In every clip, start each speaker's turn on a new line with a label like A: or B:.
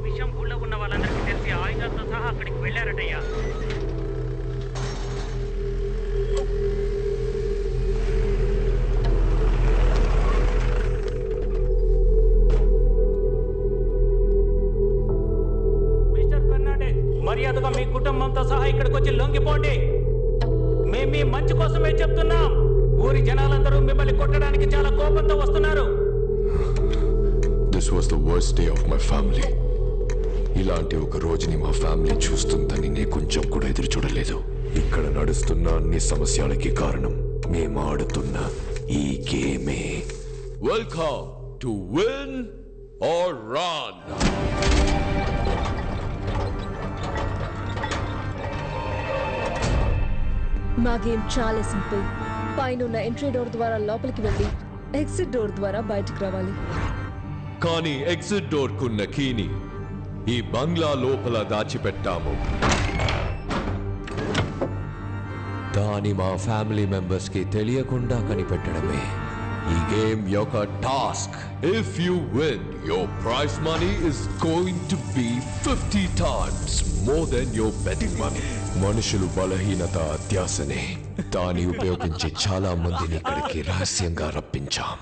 A: విషయం ఊళ్ళో ఉన్న వాళ్ళందరికీ తెలిసి ఆయుధాలతో సహా అక్కడికి వెళ్ళారటయ్యా. మిస్టర్ ఫెర్నాండెస్, మర్యాదగా మీ కుటుంబంతో సహా ఇక్కడికి వచ్చి లొంగిపోండి. మేము మీ మంచి కోసమే చెప్తున్నాం. ఊరి జనాలందరూ మిమ్మల్ని కొట్టడానికి చాలా కోపంతో వస్తున్నారు.
B: This was the worst day of my family. ఇలాంటి ఒక రోజుని మా ఫ్యామిలీ చూస్తుందని నేను కొంచెం కూడా ఎదురు చూడలేదు. ఇక్కడ నడుస్తున్న అన్ని సమస్యలకి కారణం మేము ఆడుతున్న ఈ గేమే. Welcome to win or run.
C: మా గేమ్ చాలా సింపుల్. పైన ఎంట్రీ డోర్ ద్వారా లోపలికి వెళ్ళి ఎగ్జిట్ డోర్ ద్వారా బయటకు రావాలి.
B: కానీ ఎగ్జిట్ డోర్ కున్న కీని ఈ బంగ్లా లోపల దాచిపెట్టాము. దాని మా ఫ్యామిలీ మెంబర్స్ కి తెలియకుండా కనిపెట్టడమే ఈ గేమ్ యొక్క task. If you win, your prize money is going to be 50 times more than your betting money. మనుషులు బలహీనత అత్యాసనే. దాన్ని ఉపయోగించి చాలా మందిని ఇక్కడికి రహస్యంగా రప్పించాం.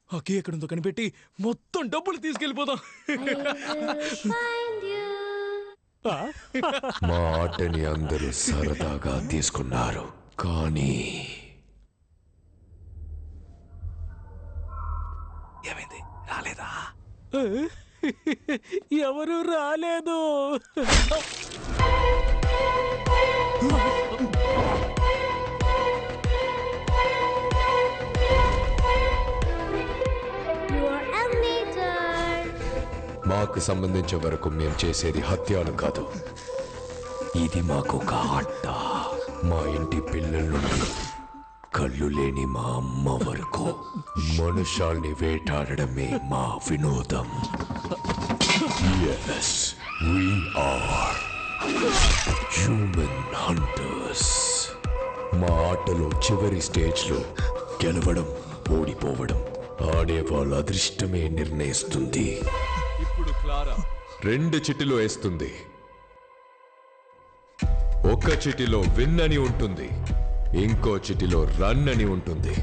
D: అకే ఎక్కడుందో కనిపెట్టి మొత్తం డబ్బులు తీసుకెళ్ళిపోదాం.
B: మా ఆటని అందరూ సరదాగా తీసుకున్నారు, కానీ
D: ఏమైంది? రాలేదా? ఎవరు రాలేదు.
B: మాకు సంబంధించే వరకు మేము చేసేది హత్యలు కాదు. ఇది మాకు ఒక ఆట. మా ఇంటి పిల్లల నుండి కళ్ళు లేని మా అమ్మ వరకు మనుషాల్ని వేటాడడమే మా వినోదం. Yes, we are human hunters. మా ఆటలో చివరి స్టేజ్లో గెలవడం, ఓడిపోవడం ఆడే వాళ్ళ అదృష్టమే నిర్ణయిస్తుంది. ఇప్పుడు క్లారా 2 చిటిలో వేస్తుంది. ఒక చిటిలో విన్ అని ఉంటుంది, ఇంకో చిటిలో రన్ అని ఉంటుంది.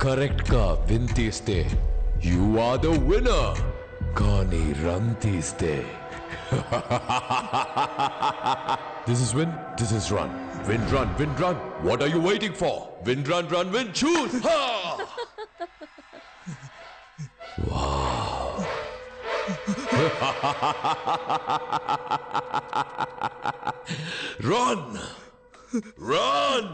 B: కరెక్ట్ గా విన్ తీస్తే యు ఆర్ ద విన్నర్, కానీ రన్ తీస్తే this is win, this is run. Win run, win run. What are you waiting for? Win run, run win, చూస్. వావ్. Run! Run!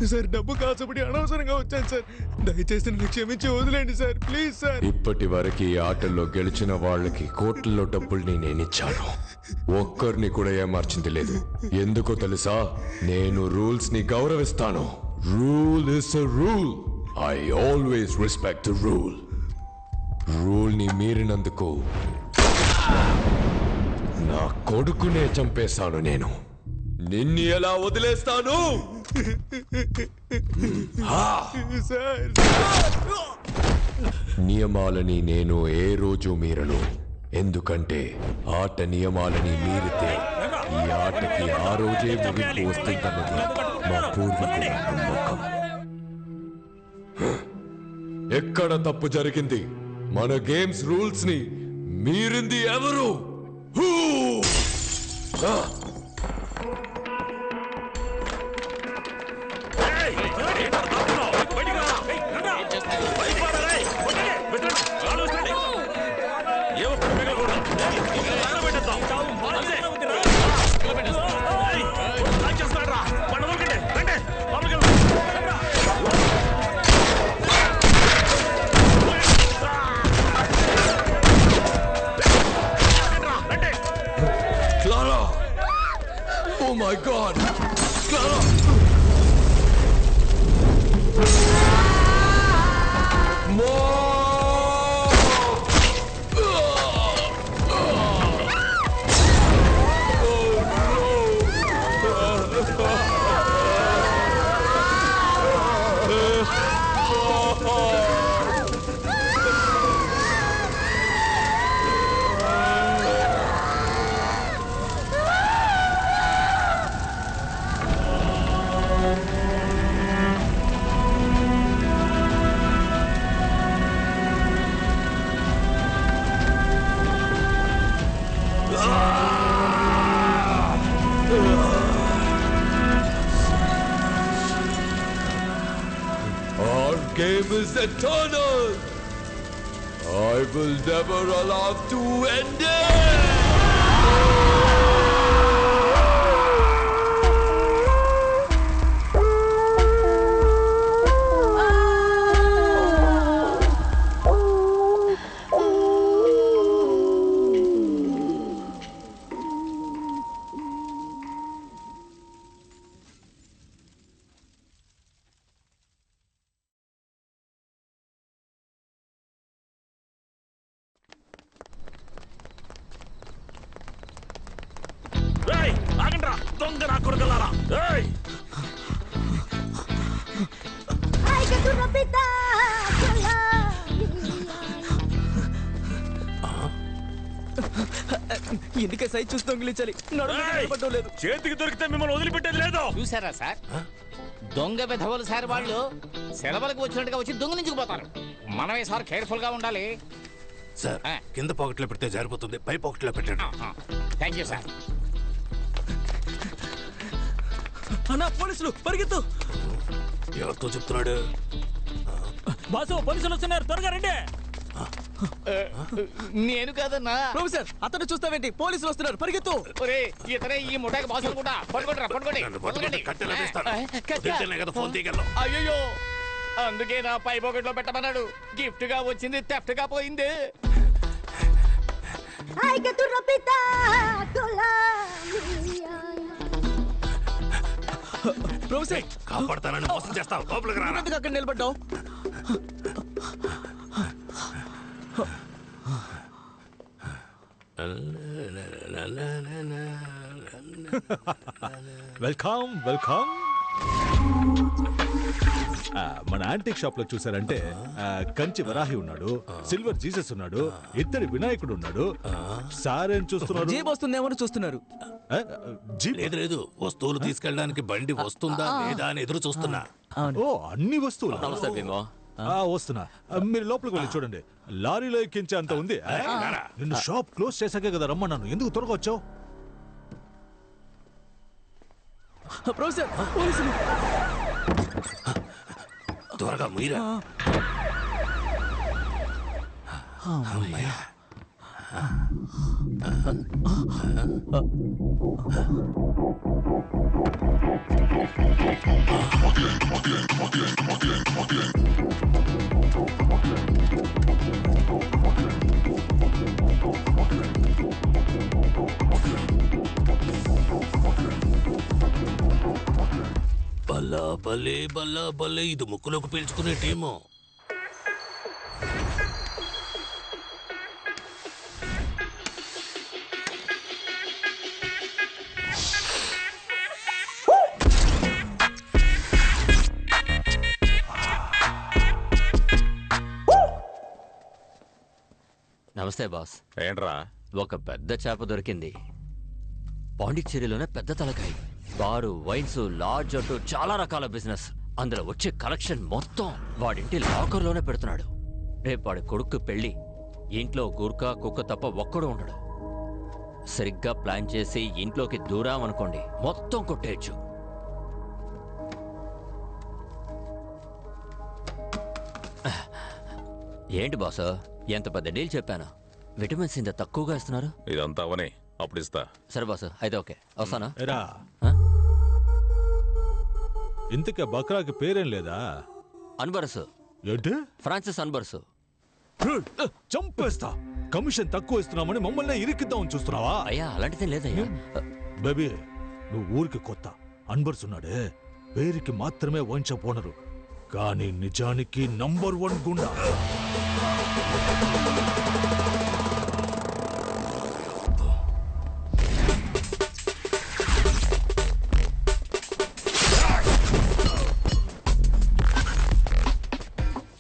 D: సార్ డబ్బు కాసపడి అనవసరంగా వచ్చాను సార్. దయచేసి నన్ను క్షమించి వదిలేండి సార్, ప్లీజ్ సార్.
B: ఇప్పటి వరకు ఈ ఆటల్లో గెలిచిన వాళ్ళకి కోట్లలో డబ్బుల్ని నేనిచ్చాను. ఒక్కరిని కూడా ఏమార్చింది లేదు. ఎందుకో తెలుసా? నేను రూల్స్ ని గౌరవిస్తాను. Rule is a rule. I always respect the rule. Rule ని మీరినందుకు నా కొడుకునే చంపేశాను నేను. నిన్ను ఎలా వదిలేస్తాను? నియమాలని నేను ఏ రోజు మీరను. ఎందుకంటే ఆట నియమాలని మీరితే ఈ ఆటకి ఆ రోజే ముగింపు వస్తుందన్నది మా పూర్వీకుల నమ్మకం. ఎక్కడ తప్పు జరిగింది? మన గేమ్స్ రూల్స్ ని మీరింది ఎవరు? Clara! Oh my God! Clara! game is eternal. I will never allow to end it.
E: ఎందుకే సైజ్ చూసి దొంగిలించాలి లేదు.
A: చేతికి దొరికితే మిమ్మల్ని వదిలిపెట్టేది లేదు.
F: చూసారా సార్, దొంగ విధవలు సార్ వాళ్ళు సెలవులకు వచ్చినట్టుగా వచ్చి దొంగిలించుకుపోతారు. మనమే సార్ కేర్ఫుల్ గా ఉండాలి
G: సార్. కింద పాకెట్లో పెడితే జారిపోతుంది, పై పాకెట్లో పెట్టండి.
F: Thank you sir.
E: అన్నా పోలీసులు పరిగెత్తు.
G: ఎవరితో చెప్తున్నాడు?
A: బాసు పోలీసులు వస్తున్నారు, త్వరగా రండి.
F: నేను కాదన్నా.
E: ప్రొఫెసర్ అతను చూస్తావేంటి, పోలీసులు వస్తున్నారు పరిగెత్తు.
F: ఒరే ఇతనే ఈ ముఠాకి బాసు అనుకుంటా. పట్టుకోండి పట్టుకోండి. అయ్యో అందుకే నా పై పాకెట్ లో పెట్టమన్నాడు. గిఫ్ట్ గా వచ్చింది థెఫ్ట్ గా పోయింది.
E: ప్రొఫెసర్
G: కాపాడతానని మోసం చేస్తావు, లోపలికి రా.
E: ఎందుకు అక్కడ నిలబడ్డావు?
H: Welcome welcome. మన యాంటిక్ షాప్ లో చూసారంటే కంచి వరాహి ఉన్నాడు, సిల్వర్ జీసస్ ఉన్నాడు, ఇద్దరి వినాయకుడు ఉన్నాడు. సార్ ఏం చూస్తున్నారు?
E: జీప్ వస్తుందేమో చూస్తున్నారు.
G: లేదు లేదు, వస్తువులు తీసుకెళ్ళడానికి బండి వస్తుందా లేదా అని ఎదురు చూస్తున్నా.
H: ఓ అన్ని వస్తువులు. వస్తున్నా, మీరు లోపలికి వెళ్ళి చూడండి. లారీలో ఎక్కించే అంత ఉంది. నిన్ను షాప్ క్లోజ్ చేశాకే కదా రమ్మన్నాను, ఎందుకు త్వరగా వచ్చావు?
E: ప్రొఫెసర్ పోలీసులు.
G: త్వరగా మీరా. బల్లా బల్లే బల్లా బల్లే, ఇది ముక్కులోకి పీల్చుకునే టీము.
I: నమస్తే బాస్.
J: ఏంట్రా?
I: ఒక పెద్ద చేప దొరికింది. పాండిచ్చేరిలోనే పెద్ద తలకాయ. బారు, వైన్స్, లాడ్జ్ అంటూ చాలా రకాల బిజినెస్. అందులో వచ్చే కలెక్షన్ మొత్తం వాడింటి లాకర్లోనే పెడుతున్నాడు. రేపు వాడి కొడుకు పెళ్లి. ఇంట్లో గుర్కా కుక్క తప్ప ఒక్కడు ఉండడు. సరిగ్గా ప్లాన్ చేసి ఇంట్లోకి దూరామనుకోండి మొత్తం కొట్టేయచ్చు. ఏంటి బాస్, ఎంత పెద్ద డీల్ చెప్పాను. విటమిన్స్ ఇంత తక్కువగా ఇస్తున్నారు.
J: ఇదంతా అవనే, అప్పుడు ఇస్తా.
I: సరే బాస్, అయితే ఓకే, వస్తానా?
H: ఇంతకే బక్రాకి పేరేం లేదా?
I: అన్బర్స్.
H: ఏంటి?
I: ఫ్రాన్సిస్ అన్బర్స్.
H: చంపేస్తా. కమిషన్ తక్కువ ఇస్తున్నామని మమ్మల్ని ఇరికిద్దామని చూస్తున్నావా?
I: అయ్యా అలాంటిదే లేదయ్యా.
H: బేబీ నువ్వు ఊరికి కొత్త. అన్బర్స్ ఉన్నాడే, పేరుకి మాత్రమే వైన్ షాప్ ఓనరు, కానీ నిజానికి నంబర్ 1 గుండా.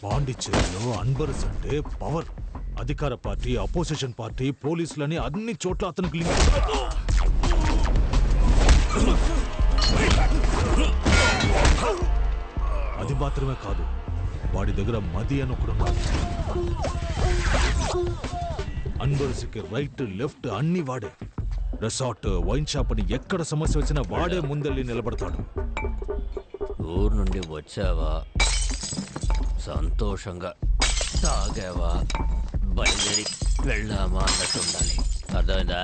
H: పాండిచ్చేరిలో అన్బర్స్ అంటే పవర్. అధికార పార్టీ, అపోజిషన్ పార్టీ, పోలీసులని అన్ని చోట్ల అతనికి లింక్. అది మాత్రమే కాదు, వాడి దగ్గర మది అని ఒకడున్నాడు. అన్బర్స్కి రైట్ లెఫ్ట్ అన్ని వాడే. రిసార్ట్, వైన్ షాప్ అని ఎక్కడ సమస్య వచ్చినా వాడే ముందెళ్ళి నిలబడతాడు.
I: ఊరు నుండి వచ్చావా? సంతోషంగా తాగావా బయలుదేరి వెళ్ళామా అన్నట్టు ఉండాలి. అర్థమైందా?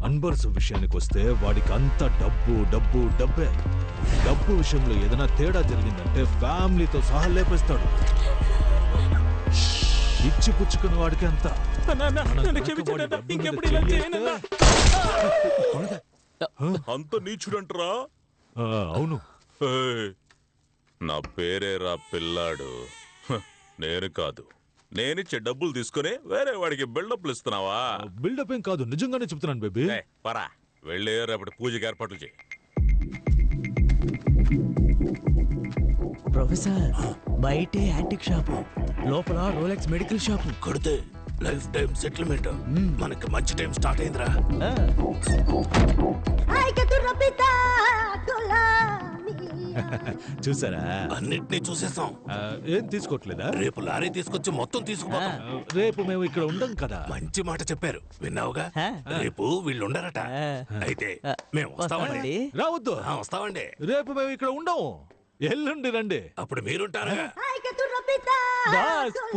H: అన్బర్స్ విషయానికి వస్తే వాడికి అంత డబ్బే. డబ్బు విషయంలో ఏదైనా తేడా జరిగిందంటే ఫ్యామిలీతో సహా లేపేస్తాడు. ఇచ్చి పుచ్చుకుని వాడికి అంత.
J: అంత నీచుడంటరా?
H: అవును.
J: నా పేరేరా పిల్లాడు. నేను కాదు. నేనిచ్చే డబ్బులు తీసుకుని వేరే వాడికి బిల్డప్లు ఇస్తున్నావా?
H: బిల్డప్ ఏం కాదు, నిజంగానే చెప్తున్నాను బేబీ.
J: పరా వెళ్ళి రేపటి పూజకి ఏర్పాట్లు చేయి.
E: ప్రొఫెసర్ బయటే యాంటిక్ షాపు, లోపల రోలెక్స్ మెడికల్ షాపు.
G: కొడితే లైఫ్ టైం సెటిల్మెంట్. మనకి మంచి టైం స్టార్ట్ అయిందిరా.
H: చూసారా?
G: అన్నిటినీ చూసేసాం.
H: ఏం తీసుకోవట్లేదా?
G: రేపు లారీ తీసుకొచ్చి మొత్తం తీసుకుపోతాం.
H: రేపు మేము ఇక్కడ ఉండం కదా.
G: మంచి మాట చెప్పారు, విన్నావుగా? రేపు వీళ్ళు ఉండరట. అయితే మేము వస్తామండి.
H: రావద్దు.
G: వస్తామండి.
H: రేపు మేము ఇక్కడ ఉండము. ఎల్లుండి రండి.
G: అప్పుడు మీరుంటారుగా.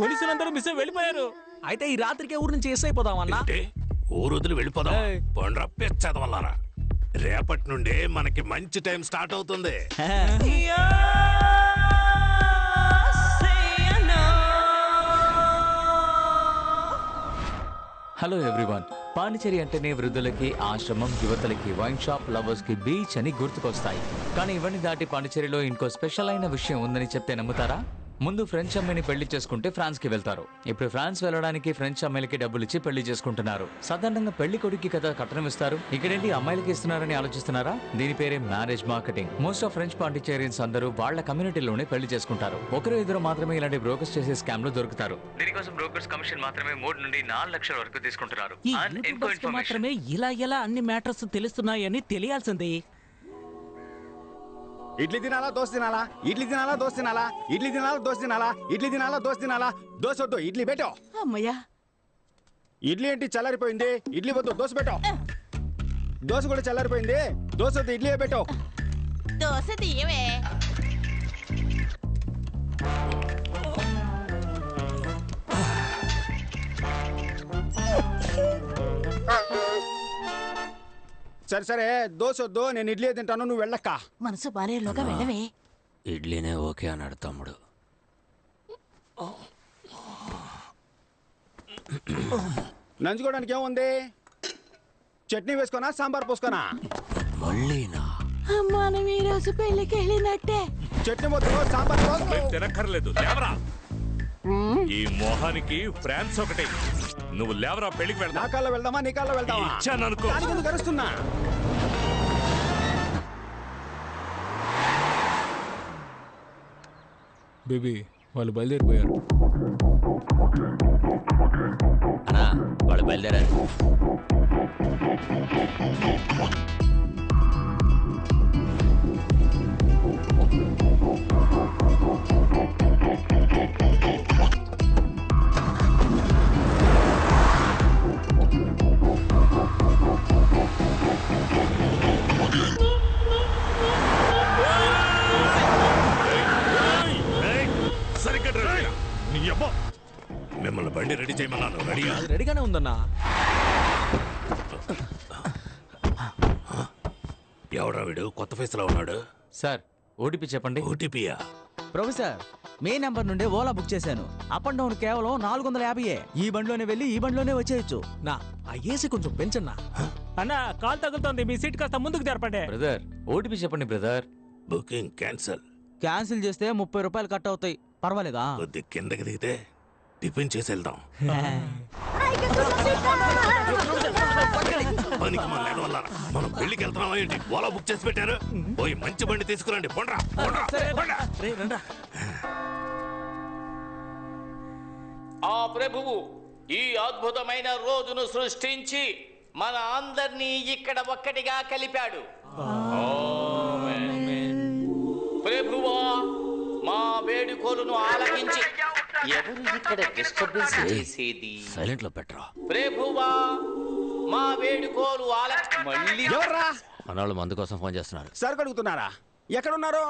A: పోలీసులందరూ మిస్ వెళ్ళిపోయారు.
E: అయితే ఈ రాత్రికే ఊరు నుంచి ఎస్ అయిపోదామన్నా.
G: ఊరు వదిలి వెళ్ళిపోదాం. పండ్ర పెచ్చదవల్లారా. రేపటి నుండే మనకి మంచి టైం స్టార్ట్ అవుతుంది.
K: Hello everyone. పాండిచేరి అంటేనే వృద్ధులకి ఆశ్రమం, యువతలకి వైన్ షాప్, లవర్స్ కి బీచ్ అని గుర్తుకొస్తాయి. కానీ ఇవన్నీ దాటి పాండిచేరిలో ఇంకో స్పెషల్ అయిన విషయం ఉందని చెప్తే నమ్ముతారా? ముందు ఫ్రెంచ్ అమ్మాయిని పెళ్లి చేసుకుంటే ఫ్రాన్స్ కి వెళ్తారు. ఇప్పుడు ఫ్రాన్స్ వెళ్ళడానికి ఫ్రెంచ్ అమ్మాయిలకి డబ్బులు ఇచ్చి పెళ్లి చేసుకుంటున్నారు. సాధారణంగా పెళ్లి కొడుకు కదా కట్నం ఇస్తారు. ఇక్కడేంటి అమ్మాయిలకి ఇస్తున్నారని ఆలోచిస్తున్నారా? దీని పేరే marriage marketing. Most of French Pondicherrians అందరూ వాళ్ళ కమ్యూనిటీలోనే పెళ్లి చేసుకుంటారు. ఒకరు ఇద్దరు మాత్రమే ఇలాంటి బ్రోకర్స్ చేసే స్కామ్ లో దొరుకుతారు. దీనికోసం బ్రోకర్స్ కమిషన్ మాత్రమే 3 నుండి 4 లక్షల వరకు తీసుకుంటున్నారు.
A: మాత్రమే ఇలా అన్ని మ్యాటర్స్ తెలుస్తున్నాయని తెలియాల్సింది.
L: ఇడ్లీ తినాలా దోశ తినాలా? ఇడ్లీ తినాలా దోశ తినాలా? ఇడ్లీ తినాలా దోశ తినాలా? ఇడ్లీ తినాలా దోశ తినాలా? దోశ వద్దు, ఇడ్లీ పెట్టో.
A: అమ్మయ్యా,
L: ఇడ్లీ ఏంటి చల్లారిపోయింది? ఇడ్లీ వద్దు, దోశ పెట్టో. దోశ కూడా చల్లారిపోయింది, దోశ వద్దు, ఇడ్లీ పెట్టో.
M: దోశ తీయవే.
L: సరే సరే, దోశ వద్దు, నేను ఇడ్లీ తింటాను, నువ్వు వెళ్ళక్క.
M: మనసు బాలేలోగా వెళ్ళవే.
I: ఇడ్లీనే ఓకే అన్నాడు తమ్ముడు.
L: నంచుకోవడానికి ఏముంది? చట్నీ వేసుకోనా, సాంబార్ పోసుకోనా?
I: మళ్ళీనా?
M: మనం ఈ రోజు పెళ్లికి వెళ్ళినట్టే.
L: చట్నీ వద్దు, సాంబార్ పోసుకో.
J: తినక్కర్లేదు, లేవరా. ఈ మొహానికి ఫ్రాన్స్ ఒకటి. నువ్వు లేవరా, పెళ్లికి వెళ్తా.
L: నా కాల్లో వెళ్దామా, నీ కాల్లో వెళ్దామా?
J: ఇచ్చాననుకో.
L: కరుస్తున్నా.
D: బేబీ వాళ్ళు బయలుదేరిపోయారు.
I: అన్నా వాళ్ళు బయలుదేరారు.
G: మిమ్మల్ని బండి రెడీ చేయమన్నాను. రెడీగా?
E: రెడీగానే ఉందన్నా.
G: ఎవడా వీడు కొత్త ఫేస్ లో ఉన్నాడు?
K: సార్ ఓటీపీ చెప్పండి.
G: ఓటీపీయా?
E: ప్రొఫెసర్ మే నెంబర్ నుండి ఓలా బుక్ చేశాను. అప్ అండ్ డౌన్ కేవలం 450. ఈ బండిలోనే వెళ్ళి ఈ బండిలోనే వచ్చేయచ్చు. నా ఆ ఏసీ కొంచెం పెంచన్నా.
A: అన్నా కాల్ తగులుతోంది, మీ సీట్ కాస్త ముందుకు జరపండి.
K: బ్రదర్ ఓటీపీ చెప్పండి బ్రదర్.
G: Booking cancel.
E: క్యాన్సిల్ చేస్తే 30 రూపాయలు కట్ అవుతాయి. పర్వాలేదా?
G: కొద్ది కిందకి దిగితే టిఫిన్ చేసి వెళ్దాం. పనికి మన లేదు వల్ల మనం పెళ్లికి వెళ్తున్నాం ఏంటి? ఓలా బుక్ చేసి పెట్టారు. పోయి మంచి బండి తీసుకురండి. పొండ్రా
F: ఆ ప్రభువు ఈ అద్భుతమైన రోజును సృష్టించి మన అందరినీ ఇక్కడ ఒక్కటిగా కలిపాడు. ప్రభువా మా వేడుకోలును ఆలకించి ఎవరు ఇక్కడ డిస్టర్బెన్స్ చేసేది?
I: సైలెంట్ లో పెట్టరా.
F: ప్రభువా మా వేడుకోలు మళ్ళీ
L: ఎవర్రా?
I: మనవాళ్ళు మందు కోసం ఫోన్ చేస్తున్నారు.
L: సరుకు అడుగుతున్నారా? ఎక్కడున్నారు?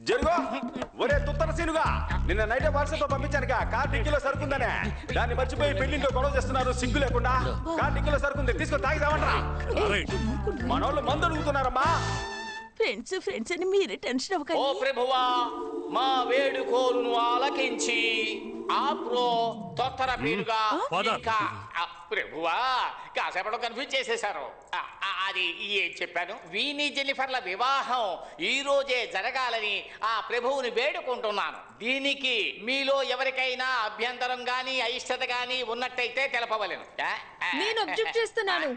L: జరుగో. ఒరే తుత్తర సీనుగా, నిన్న నైట్ వాట్సాప్ లో పంపించానుగా కార్ డిక్కీలో సరుకుందనే. దాన్ని మర్చిపోయి పెళ్లింట్లో గొడవ చేస్తున్నారు సిగ్గు లేకుండా. కార్ డిక్కీలో సరుకుంది, తీసుకొని తాగిదామంటారా? మనోళ్ళు మందు అడుగుతున్నారమ్మా.
M: ఫ్రెండ్స్ అని మీరే టెన్షన్
F: ఓ
M: అవ్వకండి.
F: ప్రభువా, మా వేడుకోలును ఆలకించి ఆప్రో తొత్తర పీరుగా ఇంకా ప్రభువా కాసేపట్లో కన్ఫ్యూజ్ చేసేశారు. అది ఏం చెప్పాను, వీని జెన్నిఫర్ల వివాహం ఈ రోజే జరగాలని ఆ ప్రభువుని వేడుకుంటున్నాను. దీనికి మీలో ఎవరికైనా అభ్యంతరం గాని అయిష్టత గాని ఉన్నట్టయితే తెలపవలెను.
C: నేను అబ్జెక్ట్ చేస్తున్నాను.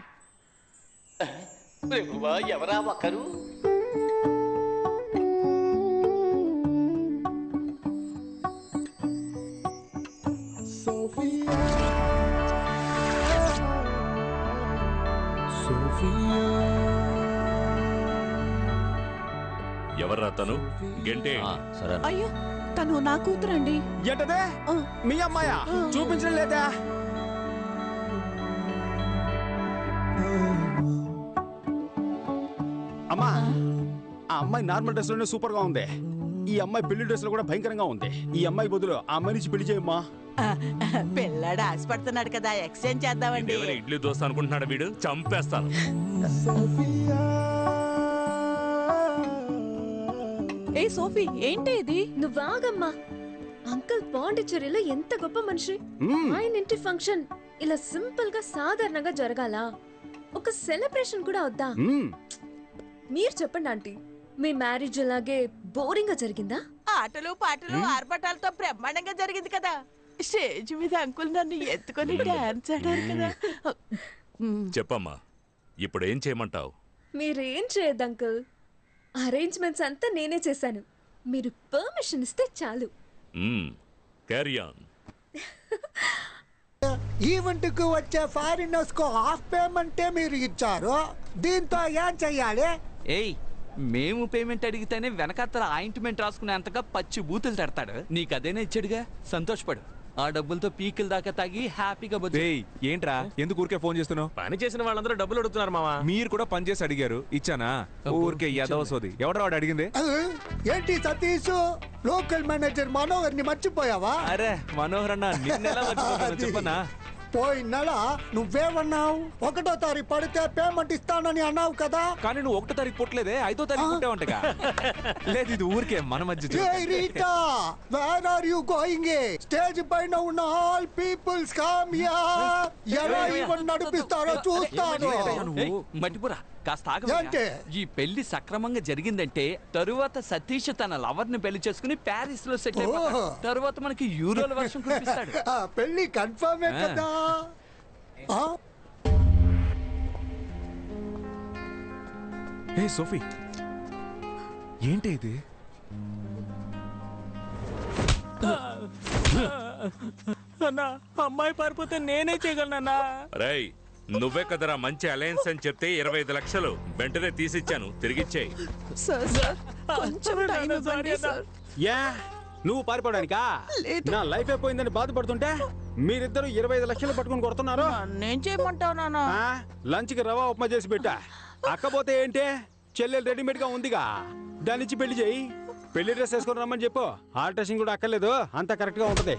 F: ప్రభువా, ఎవరా ఒకరు?
J: ఎవర్రా తను? గంటే
M: అయ్యో, తను నా కూతురండి.
L: ఏంటదే? మీ అమ్మాయా? చూపించడం లేదా? అమ్మా, ఆ అమ్మాయి నార్మల్ డ్రెస్ లోనే సూపర్ గా ఉంది. ఈ అమ్మాయి పెళ్లి డ్రెస్ లో కూడా భయంకరంగా ఉంది. ఈ అమ్మాయి బదులు ఆ అమ్మాయి నుంచి పెళ్లి చేయమ్మా.
M: పిల్లాడు ఆశపడుతున్నాడు కదా, ఎక్స్చేంజ్ చేద్దామండి.
J: ఇడ్లీ దోశ అనుకుంటున్నాడు వీడు, చంపేస్తాను.
C: ఏ సోఫీ, ఏంటి ఇది? నువ్వు ఆగమ్మా. అంకుల్ పాండిచ్చేరిలో ఎంత గొప్ప మనిషి. ఆయన ఇంటి ఫంక్షన్ ఇలా సింపుల్ గా సాధారణంగా జరగాల? ఒక సెలబ్రేషన్ కూడా వద్దా? మీరు చెప్పండి ఆంటీ, మీ మ్యారేజ్ అలాగే బోరింగ్ గా జరిగిందా?
M: ఆటలు పాటలు ఆర్భటాలతో బ్రహ్మాండంగా జరిగింది కదా. స్టేజ్ మీద అంకుల్ నన్ను ఎత్తుకొని డాన్స్ ఆడారు కదా.
J: చెప్పమ్మా, ఇప్పుడు ఏం చేయమంటావు?
C: మీరేం చేయొద్దు అంకుల్, అరేంజ్మెంట్స్ అంతా నేనే చేశాను. మీరు పర్మిషన్ ఇస్తే చాలు.
J: Carry on.
N: ఈవెంట్ కు వచ్చే ఫారినర్స్ కు హాఫ్ పేమెంటే మీరు ఇచ్చారు. దీంతో ఏం చెయ్యాలి?
E: ఏయ్, మేము పేమెంట్ అడిగితేనే వెనకాతల ఆయింట్మెంట్ రాసుకునేంతగా పచ్చి బూతులు తడతాడు. నీకు అదేనా ఇచ్చాడుగా, సంతోషపడు. ఆ డబ్బులతో పీకిల దాకా తాగి హ్యాపీగా బతుకు.
O: ఏంట్రా, ఎందుకు ఊరికే ఫోన్ చేస్తున్నావు?
P: పని చేసిన వాళ్ళందరూ డబ్బులు అడుగుతున్నారు మావా.
O: మీరు కూడా పని చేసి అడిగారు, ఇచ్చానా? ఊరికే యదవసోది. ఎవడో వాడు అడిగింది?
N: ఏంటి సతీష్, లోకల్ మేనేజర్ మనోహర్ ని మర్చిపోయావా?
O: అరే మనోహర్ అన్న, నిన్నెలా మర్చిపోతాను చెప్పనా?
N: పోయిన నెల నువ్వేమన్నావు? 1వ తారీఖు పడితే పేమెంట్ ఇస్తానని అన్నావు కదా.
O: కానీ నువ్వు 1వ తారీఖు పుట్టలేదే, 5వ తారీఖు పుట్టావంటగా. లేదు, ఇది ఊరికే మన మధ్య.
N: Where are you going? Stage పైన ఉన్న ఆల్ పీపుల్స్ కమ్ హియర్. ఎలా ఈవెంట్ నడిపిస్తారో చూస్తాను.
E: మట్టిపురా, కాస్త ఆగండి. ఈ పెళ్లి సక్రమంగా జరిగిందంటే తరువాత సతీష్ తన లవర్ ని పెళ్లి చేసుకుని ప్యారిస్ లో సెటిల్ అయిపోతాడు. తరువాత మనకి యూరోల వర్షం కురిపిస్తాడు.
N: పెళ్లి కన్ఫర్మే కదా.
O: ఏ సోఫీ, ఏంటి ఇది?
A: అన్నా, అమ్మాయి పారిపోతే నేనే చేయగలనన్నా.
J: రేయ్, నువ్వే కదరా మంచి అలయన్స్ అని చెప్తే 25 లక్షలు వెంటనే తీసిచ్చాను, తిరిగిచ్చేయి.
L: యా, నువ్వు పారిపోవడానికా? నా లైఫ్ అయిపోయిందని బాధపడుతుంటే మీరిద్దరు 25 లక్షలు పట్టుకుని కొడుతున్నారు.
M: నేను చేయమంటావు నాన్న?
L: లంచ్ కి రవా ఉప్మా చేసి పెట్టా. అక్కపోతే ఏంటే, చెల్లెలు రెడీమేడ్ గా ఉందిగా, దానిచ్చి పెళ్లి చేయి. పెళ్లి డ్రెస్ వేసుకొని రమ్మని చెప్పు. ఆల్ట్రేషన్ కూడా అక్కర్లేదు, అంతా కరెక్ట్ గా ఉంటది.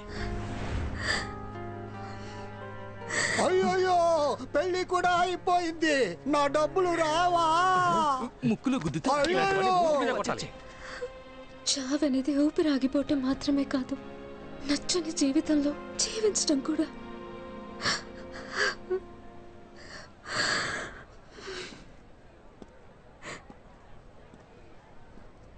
N: అయ్యో, పెళ్లి కూడా అయిపోయింది. నా డబ్బులు రావా?
E: ముక్కులు గుద్దుతా.
C: చావనేది ఊపిరాగిపోవటం మాత్రమే కాదు, నచ్చని జీవితంలో జీవించడం కూడా.